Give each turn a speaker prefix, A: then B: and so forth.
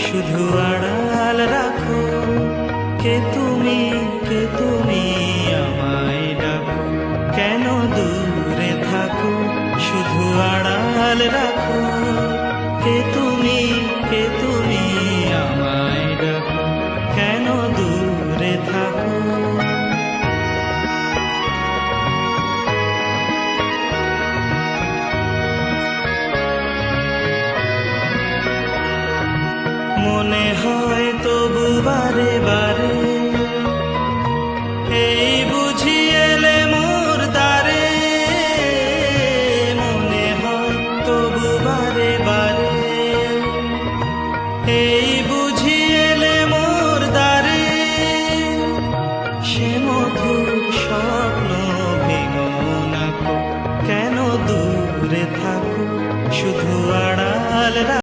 A: শুধু আড়াল রাখো। কে তুমি, কে তুমি আমায় ডাকো, কেন দূরে থাকো, শুধু আড়াল রাখো। কে তুমি, কে তুমি আমায় ডাকো, কেন দূরে থাকো। মনে হয় তবু বারে বারে